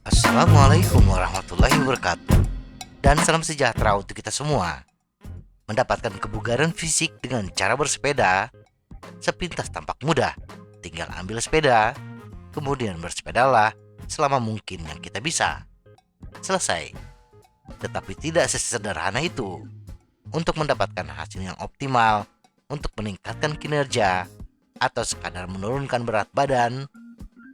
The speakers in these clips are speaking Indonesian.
Assalamualaikum warahmatullahi wabarakatuh. Dan salam sejahtera untuk kita semua. Mendapatkan kebugaran fisik dengan cara bersepeda sepintas tampak mudah. Tinggal ambil sepeda, kemudian bersepedalah selama mungkin yang kita bisa. Selesai. Tetapi tidak sesederhana itu. Untuk mendapatkan hasil yang optimal, untuk meningkatkan kinerja, atau sekadar menurunkan berat badan,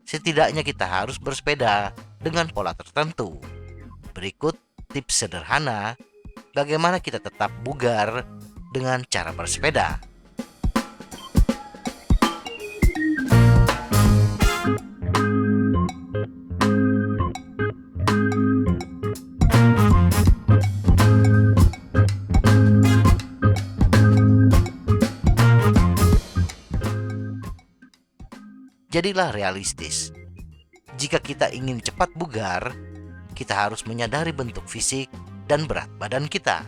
setidaknya kita harus bersepeda dengan pola tertentu. Berikut tips sederhana bagaimana kita tetap bugar dengan cara bersepeda. Jadilah realistis. Jika kita ingin cepat bugar, kita harus menyadari bentuk fisik dan berat badan kita.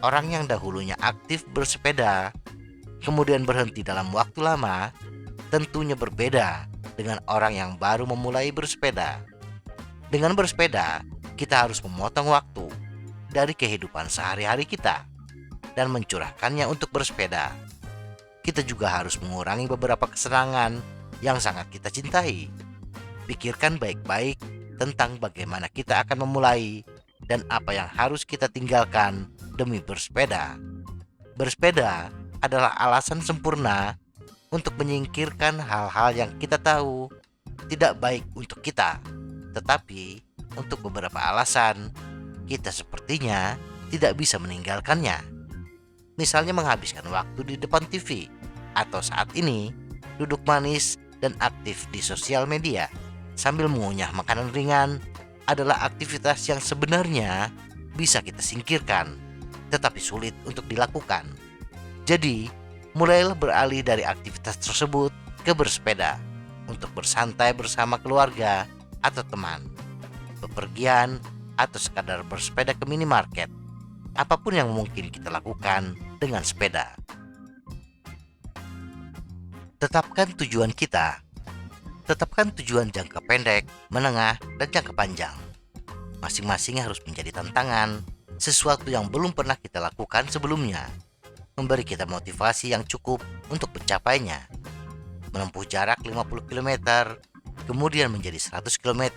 Orang yang dahulunya aktif bersepeda, kemudian berhenti dalam waktu lama, tentunya berbeda dengan orang yang baru memulai bersepeda. Dengan bersepeda, kita harus memotong waktu dari kehidupan sehari-hari kita dan mencurahkannya untuk bersepeda. Kita juga harus mengurangi beberapa kesenangan yang sangat kita cintai. Pikirkan baik-baik tentang bagaimana kita akan memulai dan apa yang harus kita tinggalkan demi bersepeda. Bersepeda adalah alasan sempurna untuk menyingkirkan hal-hal yang kita tahu tidak baik untuk kita. Tetapi untuk beberapa alasan, kita sepertinya tidak bisa meninggalkannya. Misalnya menghabiskan waktu di depan TV, atau saat ini duduk manis dan aktif di sosial media sambil mengunyah makanan ringan adalah aktivitas yang sebenarnya bisa kita singkirkan, tetapi sulit untuk dilakukan. Jadi, mulailah beralih dari aktivitas tersebut ke bersepeda untuk bersantai bersama keluarga atau teman, bepergian, atau sekadar bersepeda ke minimarket. Apapun yang mungkin kita lakukan dengan sepeda. Tetapkan tujuan kita. Tetapkan tujuan jangka pendek, menengah, dan jangka panjang. Masing-masing harus menjadi tantangan, sesuatu yang belum pernah kita lakukan sebelumnya. Memberi kita motivasi yang cukup untuk mencapainya. Menempuh jarak 50 km, kemudian menjadi 100 km,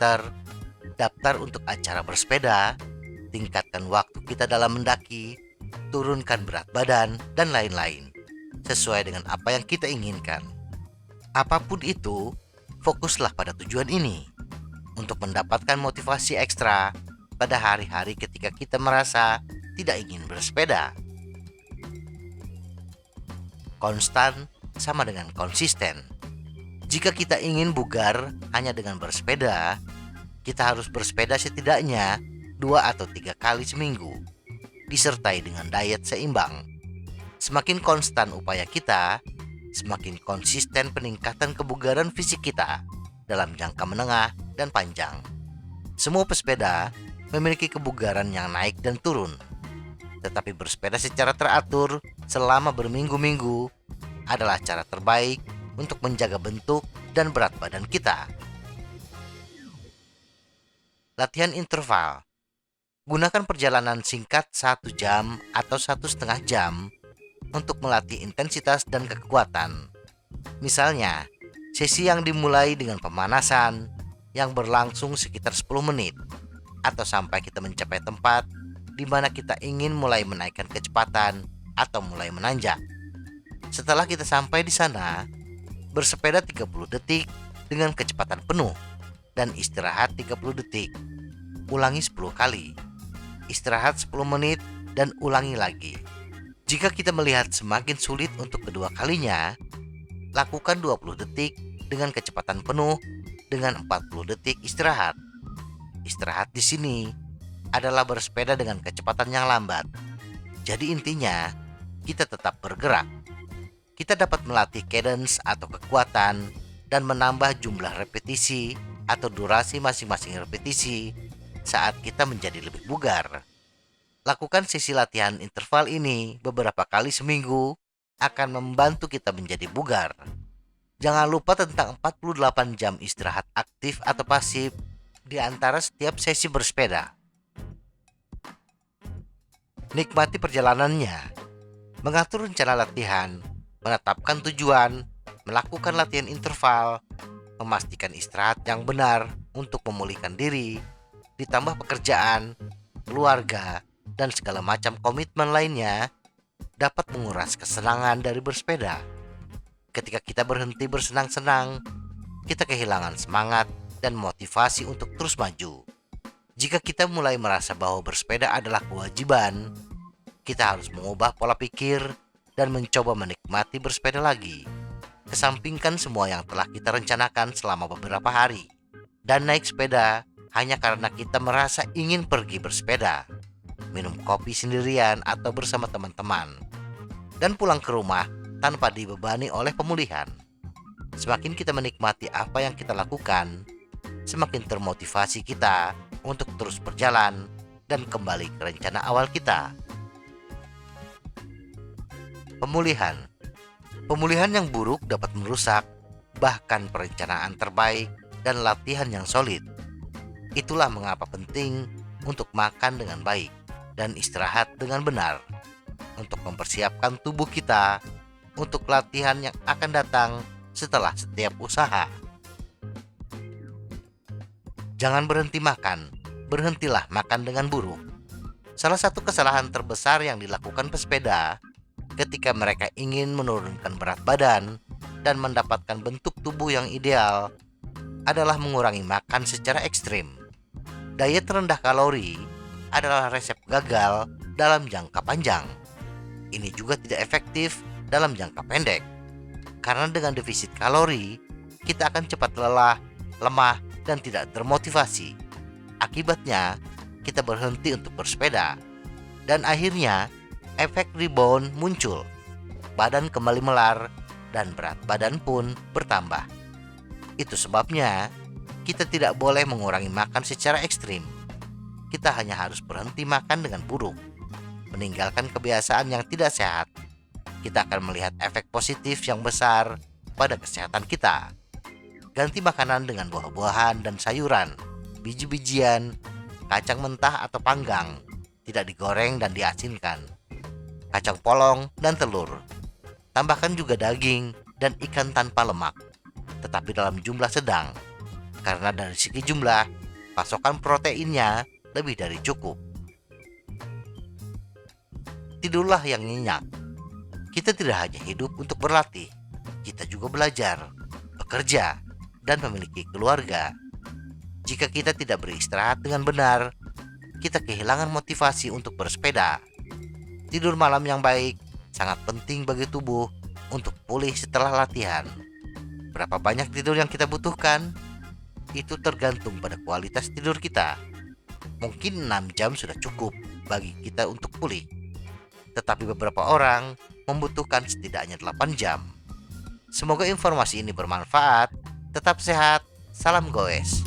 daftar untuk acara bersepeda, tingkatkan waktu kita dalam mendaki, turunkan berat badan, dan lain-lain. Sesuai dengan apa yang kita inginkan. Apapun itu, fokuslah pada tujuan ini untuk mendapatkan motivasi ekstra pada hari-hari ketika kita merasa tidak ingin bersepeda. Konstan sama dengan konsisten. Jika kita ingin bugar hanya dengan bersepeda, kita harus bersepeda setidaknya 2 atau 3 kali seminggu, disertai dengan diet seimbang. Semakin konstan upaya kita, semakin konsisten peningkatan kebugaran fisik kita dalam jangka menengah dan panjang. Semua pesepeda memiliki kebugaran yang naik dan turun, tetapi bersepeda secara teratur selama berminggu-minggu adalah cara terbaik untuk menjaga bentuk dan berat badan kita. Latihan interval. Gunakan perjalanan singkat 1 jam atau 1,5 jam untuk melatih intensitas dan kekuatan. Misalnya, sesi yang dimulai dengan pemanasan yang berlangsung sekitar 10 menit atau sampai kita mencapai tempat di mana kita ingin mulai menaikkan kecepatan atau mulai menanjak. Setelah kita sampai di sana, bersepeda 30 detik dengan kecepatan penuh dan istirahat 30 detik. Ulangi 10 kali. Istirahat 10 menit dan ulangi lagi. Jika kita melihat semakin sulit untuk kedua kalinya, lakukan 20 detik dengan kecepatan penuh dengan 40 detik istirahat. Istirahat di sini adalah bersepeda dengan kecepatan yang lambat. Jadi intinya, kita tetap bergerak. Kita dapat melatih cadence atau kekuatan dan menambah jumlah repetisi atau durasi masing-masing repetisi saat kita menjadi lebih bugar. Lakukan sesi latihan interval ini beberapa kali seminggu akan membantu kita menjadi bugar. Jangan lupa tentang 48 jam istirahat aktif atau pasif di antara setiap sesi bersepeda. Nikmati perjalanannya, mengatur rencana latihan, menetapkan tujuan, melakukan latihan interval, memastikan istirahat yang benar untuk memulihkan diri, ditambah pekerjaan, keluarga, dan segala macam komitmen lainnya dapat menguras kesenangan dari bersepeda. Ketika kita berhenti bersenang-senang, kita kehilangan semangat dan motivasi untuk terus maju. Jika kita mulai merasa bahwa bersepeda adalah kewajiban, kita harus mengubah pola pikir dan mencoba menikmati bersepeda lagi. Kesampingkan semua yang telah kita rencanakan selama beberapa hari, dan naik sepeda hanya karena kita merasa ingin pergi bersepeda, minum kopi sendirian atau bersama teman-teman, dan pulang ke rumah tanpa dibebani oleh pemulihan. Semakin kita menikmati apa yang kita lakukan, semakin termotivasi kita untuk terus berjalan dan kembali ke rencana awal kita. Pemulihan yang buruk dapat merusak bahkan perencanaan terbaik dan latihan yang solid. Itulah mengapa penting untuk makan dengan baik dan istirahat dengan benar, untuk mempersiapkan tubuh kita untuk latihan yang akan datang setelah setiap usaha. Jangan berhenti makan, berhentilah makan dengan buruk. Salah satu kesalahan terbesar yang dilakukan pesepeda ketika mereka ingin menurunkan berat badan dan mendapatkan bentuk tubuh yang ideal adalah mengurangi makan secara ekstrim. Diet rendah kalori adalah resep gagal dalam jangka panjang. Ini juga tidak efektif dalam jangka pendek, karena dengan defisit kalori, kita akan cepat lelah, lemah, dan tidak termotivasi. Akibatnya, kita berhenti untuk bersepeda, dan akhirnya efek rebound muncul. Badan kembali melar, dan berat badan pun bertambah. Itu sebabnya, kita tidak boleh mengurangi makan secara ekstrim. Kita hanya harus berhenti makan dengan buruk, meninggalkan kebiasaan yang tidak sehat. Kita akan melihat efek positif yang besar pada kesehatan kita. Ganti makanan dengan buah-buahan dan sayuran, biji-bijian, kacang mentah atau panggang, tidak digoreng dan diasinkan, kacang polong dan telur. Tambahkan juga daging dan ikan tanpa lemak, tetapi dalam jumlah sedang, karena dari segi jumlah, pasokan proteinnya lebih dari cukup. Tidurlah yang nyenyak. Kita tidak hanya hidup untuk berlatih, kita juga belajar, bekerja, dan memiliki keluarga. Jika kita tidak beristirahat dengan benar, kita kehilangan motivasi untuk bersepeda. Tidur malam yang baik sangat penting bagi tubuh untuk pulih setelah latihan. Berapa banyak tidur yang kita butuhkan? Itu tergantung pada kualitas tidur kita. Mungkin 6 jam sudah cukup bagi kita untuk pulih, tetapi beberapa orang membutuhkan setidaknya 8 jam. Semoga informasi ini bermanfaat. Tetap sehat. Salam goes.